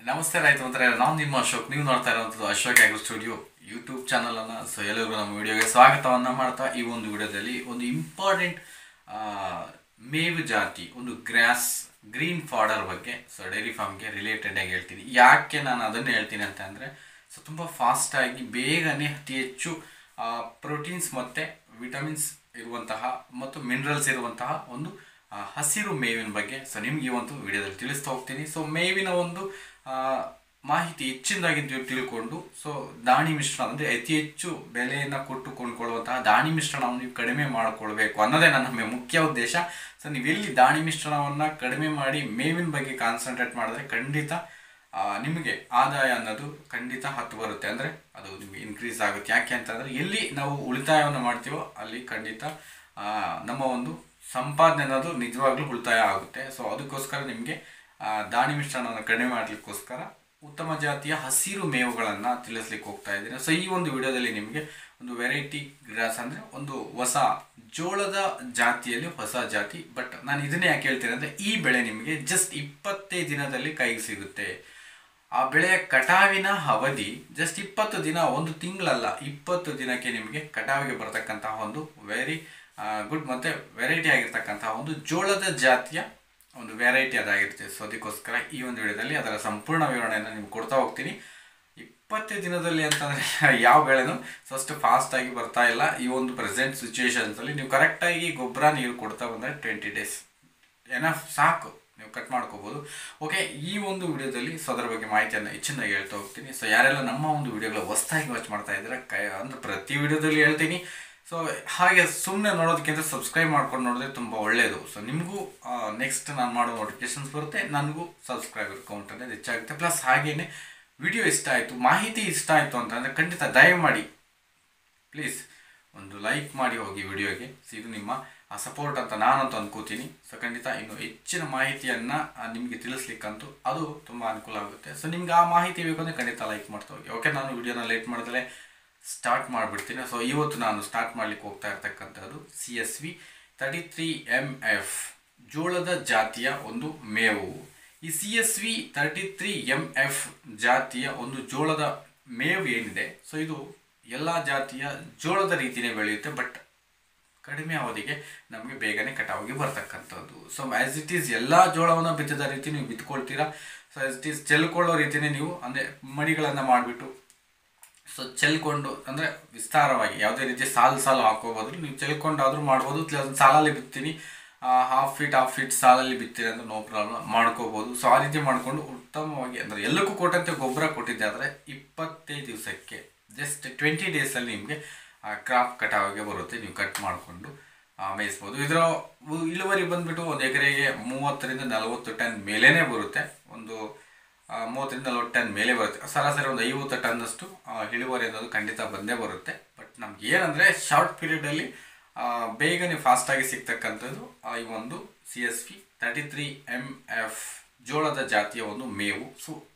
ನಮಸ್ತೆ ರೈತ ಮಿತ್ರರೇ, ನಾನು ನಿಮ್ಮ ಅಶೋಕ್. ನೀವು ನೋಡ್ತಾ ಇರುವಂಥದ್ದು ಅಶೋಕ್ ಆಗ್ರೋ ಸ್ಟುಡಿಯೋ ಯೂಟ್ಯೂಬ್ ಚಾನಲನ್ನು. ಸೊ ಎಲ್ಲರಿಗೂ ನಮ್ಮ ವಿಡಿಯೋಗೆ ಸ್ವಾಗತವನ್ನು ಮಾಡ್ತಾ, ಈ ಒಂದು ವಿಡಿಯೋದಲ್ಲಿ ಒಂದು ಇಂಪಾರ್ಟೆಂಟ್ ಮೇವು ಜಾತಿ, ಒಂದು ಗ್ರೀನ್ ಫಾಡರ್ ಬಗ್ಗೆ, ಸೊ ಡೈರಿ ಫಾರ್ಮ್ಗೆ ರಿಲೇಟೆಡ್ ಆಗಿ ಹೇಳ್ತೀನಿ. ಯಾಕೆ ನಾನು ಅದನ್ನು ಹೇಳ್ತೀನಿ ಅಂತ ಅಂದರೆ, ಸೊ ತುಂಬ ಫಾಸ್ಟಾಗಿ ಬೇಗನೆ ಅತಿ ಹೆಚ್ಚು ಪ್ರೋಟೀನ್ಸ್ ಮತ್ತು ವಿಟಮಿನ್ಸ್ ಇರುವಂತಹ ಮತ್ತು ಮಿನರಲ್ಸ್ ಇರುವಂತಹ ಒಂದು ಹಸಿರು ಮೇವಿನ ಬಗ್ಗೆ ಸೊ ನಿಮ್ಗೆ ಈ ಒಂದು ವಿಡಿಯೋದಲ್ಲಿ ತಿಳಿಸ್ತಾ ಹೋಗ್ತೀನಿ. ಸೊ ಮೇವಿನ ಒಂದು ಮಾಹಿತಿ ಹೆಚ್ಚಿನದಾಗಿ ತಿಳ್ಕೊಂಡು, ಸೊ ದಾಣಿ ಮಿಶ್ರಣ ಅಂದರೆ ಅತಿ ಹೆಚ್ಚು ಬೆಲೆಯನ್ನು ಕೊಟ್ಟು ಕೊಂಡ್ಕೊಳ್ಳುವಂತಹ ದಾಣಿ ಮಿಶ್ರಣವನ್ನು ನೀವು ಕಡಿಮೆ ಮಾಡಿಕೊಳ್ಬೇಕು ಅನ್ನೋದೇ ನನ್ನ ಮುಖ್ಯ ಉದ್ದೇಶ. ಸೊ ನೀವೆಲ್ಲಿ ದಾಣಿ ಮಿಶ್ರಣವನ್ನು ಕಡಿಮೆ ಮಾಡಿ ಮೇವಿನ ಬಗ್ಗೆ ಕಾನ್ಸಂಟ್ರೇಟ್ ಮಾಡಿದ್ರೆ ಖಂಡಿತ ನಿಮಗೆ ಆದಾಯ ಅನ್ನೋದು ಖಂಡಿತ ಹತ್ತು ಬರುತ್ತೆ. ಅಂದರೆ ಅದು ನಿಮಗೆ ಇನ್ಕ್ರೀಸ್ ಆಗುತ್ತೆ. ಯಾಕೆ ಅಂತಂದರೆ ಎಲ್ಲಿ ನಾವು ಉಳಿತಾಯವನ್ನು ಮಾಡ್ತೀವೋ ಅಲ್ಲಿ ಖಂಡಿತ ನಮ್ಮ ಒಂದು ಸಂಪಾದನೆ ಅನ್ನೋದು ನಿಜವಾಗ್ಲೂ ಉಳಿತಾಯ ಆಗುತ್ತೆ. ಸೊ ಅದಕ್ಕೋಸ್ಕರ ನಿಮಗೆ ದಾಣಿ ಮಿಶ್ರಣವನ್ನು ಕಡಿಮೆ ಮಾಡಲಿಕ್ಕೋಸ್ಕರ ಉತ್ತಮ ಜಾತಿಯ ಹಸಿರು ಮೇವುಗಳನ್ನು ತಿಳಿಸ್ಲಿಕ್ಕೆ ಹೋಗ್ತಾ ಇದ್ದೀನಿ. ಸೊ ಈ ಒಂದು ವಿಡಿಯೋದಲ್ಲಿ ನಿಮಗೆ ಒಂದು ವೆರೈಟಿ ಗ್ರಾಸ್ ಅಂದರೆ ಒಂದು ಹೊಸ ಜೋಳದ ಜಾತಿಯಲ್ಲಿ ಹೊಸ ಜಾತಿ. ಬಟ್ ನಾನು ಇದನ್ನೇ ಯಾಕೆ ಹೇಳ್ತೀನಿ ಅಂದರೆ, ಈ ಬೆಳೆ ನಿಮಗೆ ಜಸ್ಟ್ 25 ದಿನದಲ್ಲಿ ಕೈಗೆ ಸಿಗುತ್ತೆ. ಆ ಬೆಳೆಯ ಕಟಾವಿನ ಅವಧಿ ಜಸ್ಟ್ 20 ದಿನ, ಒಂದು ತಿಂಗಳಲ್ಲ, 20 ದಿನಕ್ಕೆ ನಿಮಗೆ ಕಟಾವಿಗೆ ಬರತಕ್ಕಂತಹ ಒಂದು ವೆರಿ ಗುಡ್ ಮತ್ತು ವೆರೈಟಿ ಆಗಿರ್ತಕ್ಕಂತಹ ಒಂದು ಜೋಳದ ಜಾತಿಯ ಒಂದು ವೆರೈಟಿ ಅದಾಗಿರುತ್ತೆ. ಸೊ ಅದಕ್ಕೋಸ್ಕರ ಈ ಒಂದು ವಿಡಿಯೋದಲ್ಲಿ ಅದರ ಸಂಪೂರ್ಣ ವಿವರಣೆಯನ್ನು ನಿಮ್ಗೆ ಕೊಡ್ತಾ ಹೋಗ್ತೀನಿ. 20 ದಿನದಲ್ಲಿ ಅಂತಂದರೆ ಯಾವ ಬೆಳೆನೂ ಅಷ್ಟು ಫಾಸ್ಟಾಗಿ ಬರ್ತಾ ಇಲ್ಲ. ಈ ಒಂದು ಪ್ರೆಸೆಂಟ್ ಸಿಚುವೇಶನ್ಸಲ್ಲಿ ನೀವು ಕರೆಕ್ಟಾಗಿ ಗೊಬ್ಬರ ನೀರು ಕೊಡ್ತಾ ಬಂದರೆ 20 ಡೇಸ್ ಎನಫ್, ಸಾಕು, ನೀವು ಕಟ್ ಮಾಡ್ಕೋಬೋದು. ಓಕೆ, ಈ ಒಂದು ವಿಡಿಯೋದಲ್ಲಿ ಸೊ ಅದರ ಬಗ್ಗೆ ಮಾಹಿತಿಯನ್ನು ಹೆಚ್ಚಿನಾಗಿ ಹೇಳ್ತಾ ಹೋಗ್ತೀನಿ. ಸೊ ಯಾರೆಲ್ಲ ನಮ್ಮ ಒಂದು ವಿಡಿಯೋಗಳ ಹೊಸದಾಗಿ ವಾಚ್ ಮಾಡ್ತಾ ಇದ್ದಾರೆ, ಅಂದರೆ ಪ್ರತಿ ವಿಡಿಯೋದಲ್ಲಿ ಹೇಳ್ತೀನಿ. ಸೊ ಹಾಗೆ ಸುಮ್ಮನೆ ನೋಡೋದಕ್ಕಿಂತ ಸಬ್ಸ್ಕ್ರೈಬ್ ಮಾಡ್ಕೊಂಡು ನೋಡಿದ್ರೆ ತುಂಬ ಒಳ್ಳೆಯದು. ಸೊ ನಿಮಗೂ ನೆಕ್ಸ್ಟ್ ನಾನು ಮಾಡೋ ನೋಟಿಫಿಕೇಶನ್ಸ್ ಬರುತ್ತೆ, ನನಗೂ ಸಬ್ಸ್ಕ್ರೈಬರ್ ಕೌಂಟ್ అనేది ಹೆಚ್ಚಾಗುತ್ತೆ. ಪ್ಲಸ್ ಹಾಗೇನೆ ವಿಡಿಯೋ ಇಷ್ಟ ಆಯಿತು, ಮಾಹಿತಿ ಇಷ್ಟ ಆಯಿತು ಅಂತಂದರೆ ಖಂಡಿತ ದಯಮಾಡಿ ಪ್ಲೀಸ್ ಒಂದು ಲೈಕ್ ಮಾಡಿ ಹೋಗಿ ವಿಡಿಯೋಗೆ. ಸೊ ಇದು ನಿಮ್ಮ ಸಪೋರ್ಟ್ ಅಂತ ನಾನಂತೂ ಅನ್ಕೋತೀನಿ. ಸೊ ಖಂಡಿತ ಇನ್ನು ಹೆಚ್ಚಿನ ಮಾಹಿತಿಯನ್ನು ನಿಮಗೆ ತಿಳಿಸ್ಲಿಕ್ಕಂತೂ ಅದು ತುಂಬ ಅನುಕೂಲ ಆಗುತ್ತೆ. ಸೊ ನಿಮ್ಗೆ ಆ ಮಾಹಿತಿ ಬೇಕು ಅಂದರೆ ಖಂಡಿತ ಲೈಕ್ ಮಾಡ್ತಾ ಹೋಗಿ. ಓಕೆ, ನಾನು ವಿಡಿಯೋನ ಲೇಟ್ ಮಾಡಿದ್ರೆ ಸ್ಟಾರ್ಟ್ ಮಾಡಿಬಿಡ್ತೀನಿ. ಸೊ ಇವತ್ತು ನಾನು ಸ್ಟಾರ್ಟ್ ಮಾಡಲಿಕ್ಕೆ ಹೋಗ್ತಾ ಇರ್ತಕ್ಕಂಥದ್ದು CSV 33MF ಜೋಳದ ಜಾತಿಯ ಒಂದು ಮೇವು. ಈ CSV 33MF ಜಾತಿಯ ಒಂದು ಜೋಳದ ಮೇವು ಏನಿದೆ, ಸೊ ಇದು ಎಲ್ಲ ಜಾತಿಯ ಜೋಳದ ರೀತಿಯೇ ಬೆಳೆಯುತ್ತೆ. ಬಟ್ ಕಡಿಮೆ ಅವಧಿಗೆ ನಮಗೆ ಬೇಗನೆ ಕಟಾವಿಗೆ ಬರ್ತಕ್ಕಂಥದ್ದು. ಸೊ ಆ್ಯಸ್ ಇಟ್ ಈಸ್ ಎಲ್ಲ ಜೋಳವನ್ನು ಬಿತ್ತಿದ ರೀತಿ ನೀವು ಬಿತ್ಕೊಳ್ತೀರಾ. ಸೊ ಆ್ಯಸ್ ಇಟ್ ಈಸ್ ಚೆಲ್ಕೊಳ್ಳೋ ರೀತಿಯೇ ನೀವು ಅಂದರೆ ಮಡಿಗಳನ್ನು ಮಾಡಿಬಿಟ್ಟು ಸೊ ಚೆಲ್ಕೊಂಡು, ಅಂದರೆ ವಿಸ್ತಾರವಾಗಿ ಯಾವುದೇ ರೀತಿ ಸಾಲು ಹಾಕೋಬೋದು. ನೀವು ಚೆಲ್ಕೊಂಡಾದರೂ ಮಾಡ್ಬೋದು. ಸಾಲಲ್ಲಿ ಬಿತ್ತೀನಿ, ಹಾಫ್ ಫೀಟ್ ಸಾಲಲ್ಲಿ ಬಿತ್ತೀರಿ ಅಂದರೆ ನೋ ಪ್ರಾಬ್ಲಮ್, ಮಾಡ್ಕೋಬೋದು. ಸೊ ಆ ರೀತಿ ಮಾಡಿಕೊಂಡು ಉತ್ತಮವಾಗಿ, ಅಂದರೆ ಎಲ್ಲಕ್ಕೂ ಕೊಟ್ಟಂತೆ ಗೊಬ್ಬರ ಕೊಟ್ಟಿದ್ದೆ ಆದರೆ 25 ದಿವಸಕ್ಕೆ ಜಸ್ಟ್ 20 ಡೇಸಲ್ಲಿ ನಿಮಗೆ ಕ್ರಾಪ್ ಕಟಾವಿಗೆ ಬರುತ್ತೆ. ನೀವು ಕಟ್ ಮಾಡಿಕೊಂಡು ಮೇಯಿಸ್ಬೋದು. ಇದರ ಇಳುವರಿ ಬಂದುಬಿಟ್ಟು ಒಂದು ಎಕರೆಗೆ 30 ರಿಂದ 40 ಟನ್ ಮೇಲೇ ಬರುತ್ತೆ. ಒಂದು 30 ರಿಂದ 40 ಟನ್ ಮೇಲೆ ಬರುತ್ತೆ. ಸರಾಸರಿ ಒಂದು 50 ಟನ್ನಷ್ಟು ಇಳುವರಿ ಅನ್ನೋದು ಖಂಡಿತ ಬಂದೇ ಬರುತ್ತೆ. ಬಟ್ ನಮ್ಗೆ ಏನಂದರೆ ಶಾರ್ಟ್ ಪೀರಿಯಡಲ್ಲಿ ಬೇಗನೆ ಫಾಸ್ಟಾಗಿ ಸಿಗ್ತಕ್ಕಂಥದ್ದು ಈ ಒಂದು CSV 33MF ಜೋಳದ ಜಾತಿಯ ಒಂದು ಮೇವು. ಸೊ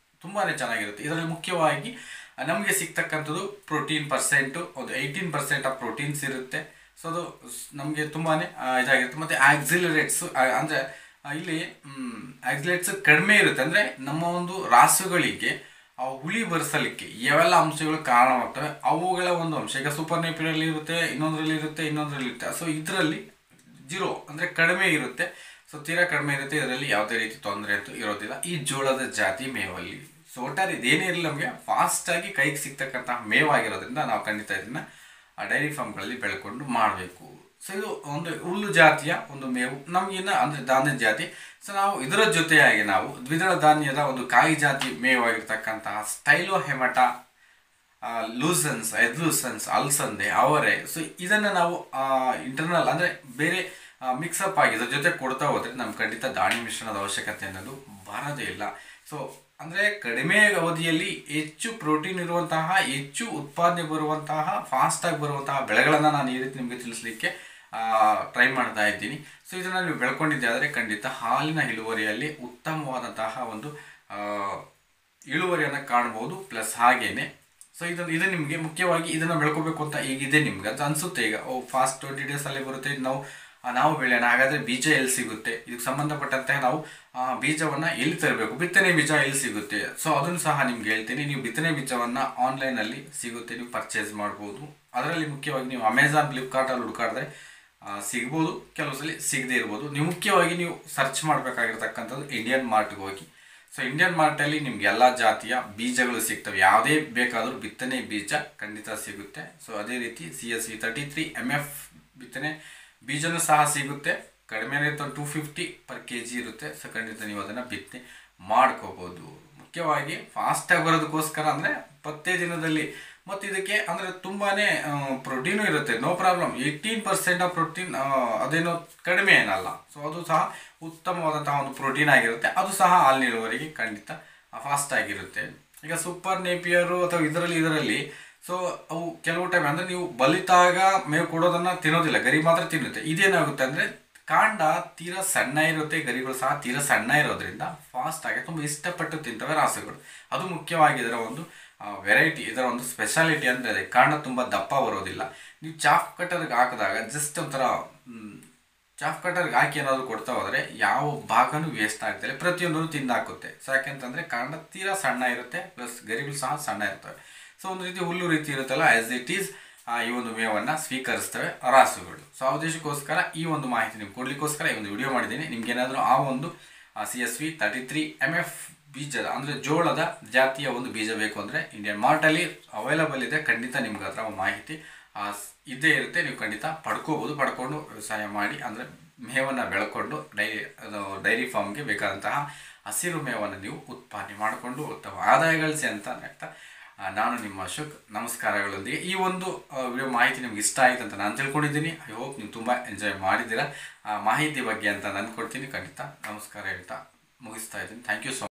ತುಂಬಾ ಚೆನ್ನಾಗಿರುತ್ತೆ. ಇದರಲ್ಲಿ ಮುಖ್ಯವಾಗಿ ನಮಗೆ ಸಿಗ್ತಕ್ಕಂಥದ್ದು ಪ್ರೋಟೀನ್ ಪರ್ಸೆಂಟು ಒಂದು 18% ಆಫ್ ಪ್ರೋಟೀನ್ಸ್ ಇರುತ್ತೆ. ಸೊ ಅದು ನಮಗೆ ತುಂಬಾ ಇದಾಗಿರುತ್ತೆ. ಮತ್ತು ಆಕ್ಸಿಲರೇಟ್ಸು ಅಂದರೆ ಇಲ್ಲಿ ಆಕ್ಸಿಲೇಟ್ಸ್ ಕಡಿಮೆ ಇರುತ್ತೆ. ಅಂದರೆ ನಮ್ಮ ಒಂದು ರಾಸುಗಳಿಗೆ ಹುಳಿ ಬರೆಸಲಿಕ್ಕೆ ಯಾವೆಲ್ಲ ಅಂಶಗಳು ಕಾರಣವಾಗ್ತವೆ ಅವುಗಳ ಒಂದು ಅಂಶ. ಈಗ ಸೂಪರ್ ನೇಪಿಯರಲ್ಲಿ ಇರುತ್ತೆ, ಇನ್ನೊಂದರಲ್ಲಿ ಇರುತ್ತೆ. ಸೊ ಇದರಲ್ಲಿ 0 ಅಂದರೆ ಕಡಿಮೆ ಇರುತ್ತೆ. ಸೊ ತೀರಾ ಕಡಿಮೆ ಇರುತ್ತೆ. ಇದರಲ್ಲಿ ಯಾವುದೇ ರೀತಿ ತೊಂದರೆ ಅಂತೂ ಇರೋದಿಲ್ಲ ಈ ಜೋಳದ ಜಾತಿ ಮೇವಲ್ಲಿ. ಸೊ ಒಟ್ಟಾರೆ ಇದೇನೇ ಇರಲಿ, ನಮಗೆ ಫಾಸ್ಟಾಗಿ ಕೈಗೆ ಸಿಗ್ತಕ್ಕಂತಹ ಮೇವಾಗಿರೋದ್ರಿಂದ ನಾವು ಖಂಡಿತ ಇದನ್ನು ಡೈರಿ ಫಾರ್ಮ್ಗಳಲ್ಲಿ ಬೆಳ್ಕೊಂಡು ಮಾಡಬೇಕು. ಸೊ ಇದು ಒಂದು ಹುಲ್ಲು ಜಾತಿಯ ಒಂದು ಮೇವು ನಮಗಿನ್ನ, ಅಂದರೆ ಧಾನ್ಯ ಜಾತಿ. ಸೊ ನಾವು ಇದರ ಜೊತೆಯಾಗಿ ನಾವು ದ್ವಿದಳ ಧಾನ್ಯದ ಒಂದು ಕಾಯಿ ಜಾತಿ ಮೇವಾಗಿರ್ತಕ್ಕಂತಹ ಸ್ಟೈಲೋಹೆಮಟಾ, ಎದ್ಲೂಸನ್ಸ್, ಅಲಸಂದೆ, ಅವರೆ, ಸೊ ಇದನ್ನು ನಾವು ಇಂಟರ್ನಲ್ ಅಂದರೆ ಬೇರೆ ಮಿಕ್ಸಪ್ ಆಗಿ ಇದರ ಜೊತೆ ಕೊಡ್ತಾ ಹೋದರೆ ನಮ್ಗೆ ಖಂಡಿತ ದಾಣಿ ಮಿಶ್ರಣದ ಅವಶ್ಯಕತೆ ಅನ್ನೋದು ಬರೋದೇ ಇಲ್ಲ. ಸೊ ಅಂದರೆ ಕಡಿಮೆ ಅವಧಿಯಲ್ಲಿ ಹೆಚ್ಚು ಪ್ರೋಟೀನ್ ಇರುವಂತಹ, ಹೆಚ್ಚು ಉತ್ಪಾದನೆ ಬರುವಂತಹ, ಫಾಸ್ಟಾಗಿ ಬರುವಂತಹ ಬೆಳೆಗಳನ್ನು ನಾನು ಈ ರೀತಿ ನಿಮಗೆ ತಿಳಿಸ್ಲಿಕ್ಕೆ ಟ್ರೈ ಮಾಡ್ತಾ ಇದ್ದೀನಿ. ಸೊ ಇದನ್ನು ನೀವು ಬೆಳ್ಕೊಂಡಿದ್ದೆ ಆದರೆ ಖಂಡಿತ ಹಾಲಿನ ಇಳುವರಿಯಲ್ಲಿ ಉತ್ತಮವಾದಂತಹ ಒಂದು ಇಳುವರಿಯನ್ನು ಕಾಣ್ಬೋದು. ಪ್ಲಸ್ ಹಾಗೇನೆ ಸೊ ಇದು ನಿಮಗೆ ಮುಖ್ಯವಾಗಿ ಇದನ್ನು ಬೆಳ್ಕೋಬೇಕು ಅಂತ ಈಗಿದೆ ನಿಮ್ಗೆ ಅಂತ ಅನಿಸುತ್ತೆ. ಈಗ ಫಾಸ್ಟ್ 20 ಡೇಸಲ್ಲಿ ಬರುತ್ತೆ, ನಾವು ನಾವು ಬೆಳೆಯೋಣ. ಹಾಗಾದರೆ ಬೀಜ ಎಲ್ಲಿ ಸಿಗುತ್ತೆ, ಇದಕ್ಕೆ ಸಂಬಂಧಪಟ್ಟಂತೆ ನಾವು ಬೀಜವನ್ನು ಎಲ್ಲಿ ತರಬೇಕು, ಬಿತ್ತನೆ ಬೀಜ ಎಲ್ಲಿ ಸಿಗುತ್ತೆ, ಸೊ ಅದನ್ನು ಸಹ ನಿಮ್ಗೆ ಹೇಳ್ತೀನಿ. ನೀವು ಬಿತ್ತನೆ ಬೀಜವನ್ನು ಆನ್ಲೈನಲ್ಲಿ ಸಿಗುತ್ತೆ, ನೀವು ಪರ್ಚೇಸ್ ಮಾಡ್ಬೋದು. ಅದರಲ್ಲಿ ಮುಖ್ಯವಾಗಿ ನೀವು ಅಮೆಝಾನ್, ಫ್ಲಿಪ್ಕಾರ್ಟಲ್ಲಿ ಹುಡುಕಾಡಿದ್ರೆ ಸಿಗ್ಬೋದು, ಕೆಲವು ಸಲ ಸಿಗದೇ ಇರ್ಬೋದು. ನೀವು ಮುಖ್ಯವಾಗಿ ನೀವು ಸರ್ಚ್ ಮಾಡಬೇಕಾಗಿರ್ತಕ್ಕಂಥದ್ದು ಇಂಡಿಯನ್ ಮಾರ್ಟ್ಗೆ ಹೋಗಿ. ಸೊ ಇಂಡಿಯನ್ ಮಾರ್ಟಲ್ಲಿ ನಿಮ್ಗೆ ಎಲ್ಲ ಜಾತಿಯ ಬೀಜಗಳು ಸಿಗ್ತವೆ, ಯಾವುದೇ ಬೇಕಾದರೂ ಬಿತ್ತನೆ ಬೀಜ ಖಂಡಿತ ಸಿಗುತ್ತೆ. ಸೊ ಅದೇ ರೀತಿ CSV 33 MF ಬಿತ್ತನೆ ಬೀಜನೂ ಸಹ ಸಿಗುತ್ತೆ. ಕಡಿಮೆ ಇರುತ್ತೆ, 250 per kg ಇರುತ್ತೆ. ಸೊ ಖಂಡಿತ ನೀವು ಅದನ್ನು ಬಿತ್ತನೆ ಮಾಡ್ಕೋಬೋದು. ಮುಖ್ಯವಾಗಿ ಫಾಸ್ಟಾಗಿ ಬರೋದಕ್ಕೋಸ್ಕರ ಅಂದರೆ 10 ದಿನದಲ್ಲಿ, ಮತ್ತು ಇದಕ್ಕೆ ಅಂದರೆ ತುಂಬಾ ಪ್ರೋಟೀನು ಇರುತ್ತೆ, ನೋ ಪ್ರಾಬ್ಲಮ್. 18% ಆಫ್ ಪ್ರೋಟೀನ್, ಅದೇನೋ ಕಡಿಮೆ ಏನಲ್ಲ. ಸೊ ಅದು ಸಹ ಉತ್ತಮವಾದಂತಹ ಒಂದು ಪ್ರೋಟೀನ್ ಆಗಿರುತ್ತೆ. ಅದು ಸಹ ಹಾಲಿನ ಇಳುವರಿಗೆ ಖಂಡಿತ ಫಾಸ್ಟಾಗಿರುತ್ತೆ. ಈಗ ಸೂಪರ್ ನೇಪಿಯರು ಅಥವಾ ಇದರಲ್ಲಿ ಸೊ ಅವು ಕೆಲವು ಟೈಮ್ ಅಂದರೆ ನೀವು ಬಲಿತಾಗ ಮೇವು ಕೊಡೋದನ್ನು ತಿನ್ನೋದಿಲ್ಲ, ಗರಿ ಮಾತ್ರ ತಿನ್ನುತ್ತೆ. ಇದೇನಾಗುತ್ತೆ ಅಂದರೆ ಕಾಂಡ ತೀರಾ ಸಣ್ಣ ಇರುತ್ತೆ, ಗರಿಗಳು ಸಹ ತೀರಾ ಸಣ್ಣ ಇರೋದ್ರಿಂದ ಫಾಸ್ಟಾಗಿ ತುಂಬ ಇಷ್ಟಪಟ್ಟು ತಿಂತವೆ ರಾಸುಗಳು. ಅದು ಮುಖ್ಯವಾಗಿ ಇದರ ಒಂದು ವೆರೈಟಿ, ಇದರ ಒಂದು ಸ್ಪೆಷಾಲಿಟಿ ಅಂದರೆ ಕಾಂಡ ತುಂಬ ದಪ್ಪ ಬರೋದಿಲ್ಲ. ನೀವು ಚಾಫ್ ಕಟರ್ಗೆ ಹಾಕಿದಾಗ ಜಸ್ಟ್ ಒಂಥರ ಚಾಫ್ ಕಟರ್ಗೆ ಹಾಕಿ ಏನಾದರೂ ಕೊಡ್ತಾ ಹೋದರೆ ಯಾವ ಭಾಗನೂ ವೇಸ್ಟ್ ಆಗ್ತಿಲ್ಲ, ಪ್ರತಿಯೊಂದನ್ನು ತಿಂದಾಕುತ್ತೆ. ಸೊ ಯಾಕೆಂತಂದರೆ ಕಾಂಡ ತೀರಾ ಸಣ್ಣ ಇರುತ್ತೆ, ಪ್ಲಸ್ ಗರಿಗಳು ಸಹ ಸಣ್ಣ ಇರ್ತವೆ. ಸೊ ಒಂದು ರೀತಿ ಹುಲ್ಲು ರೀತಿ ಇರುತ್ತಲ್ಲ, ಆ್ಯಸ್ ಇಟ್ ಈಸ್ ಈ ಒಂದು ಮೇವನ್ನು ಸ್ವೀಕರಿಸ್ತವೆ ರಾಸುಗಳು. ಸೊ ಆ ಉದ್ದೇಶಕ್ಕೋಸ್ಕರ ಈ ಒಂದು ಮಾಹಿತಿ ನಿಮ್ಗೆ ಕೊಡಲಿಕ್ಕೋಸ್ಕರ ಈ ಒಂದು ವಿಡಿಯೋ ಮಾಡಿದ್ದೀನಿ. ನಿಮ್ಗೇನಾದರೂ ಆ ಒಂದು CSV 33 MF ಬೀಜದ ಅಂದರೆ ಜೋಳದ ಜಾತಿಯ ಒಂದು ಬೀಜ ಬೇಕು ಅಂದರೆ ಇಂಡಿಯನ್ ಮಾರ್ಟಲ್ಲಿ ಅವೈಲಬಲ್ ಇದೆ. ಖಂಡಿತ ನಿಮ್ಗೆ ಅದರ ಮಾಹಿತಿ ಇದ್ದೇ ಇರುತ್ತೆ, ನೀವು ಖಂಡಿತ ಪಡ್ಕೋಬೋದು. ಪಡ್ಕೊಂಡು ವ್ಯವಸಾಯ ಮಾಡಿ ಅಂದರೆ ಮೇವನ್ನು ಬೆಳ್ಕೊಂಡು ಡೈರಿ ಫಾರ್ಮ್ಗೆ ಬೇಕಾದಂತಹ ಹಸಿರು ಮೇವನ್ನು ನೀವು ಉತ್ಪಾದನೆ ಮಾಡಿಕೊಂಡು ಉತ್ತಮ ಆದಾಯ ಗಳಿಸಿ ಅಂತ ಹೇಳ್ತಾ ನಾನು ನಿಮ್ಮ ಅಶೋಕ್ ನಮಸ್ಕಾರಗಳೊಂದಿಗೆ ಈ ಒಂದು ವಿಡಿಯೋ ಮಾಹಿತಿ ನಿಮ್ಗೆ ಇಷ್ಟ ಆಯಿತು ಅಂತ ನಾನು ತಿಳ್ಕೊಂಡಿದ್ದೀನಿ. ಐ ಹೋಪ್ ನೀವು ತುಂಬ ಎಂಜಾಯ್ ಮಾಡಿದ್ದೀರಾ ಮಾಹಿತಿ ಬಗ್ಗೆ ಅಂತ ನಾನು ಕೊಡ್ತೀನಿ. ಖಂಡಿತ ನಮಸ್ಕಾರ ಹೇಳ್ತಾ ಮುಗಿಸ್ತಾ ಇದ್ದೀನಿ. Thank you so much.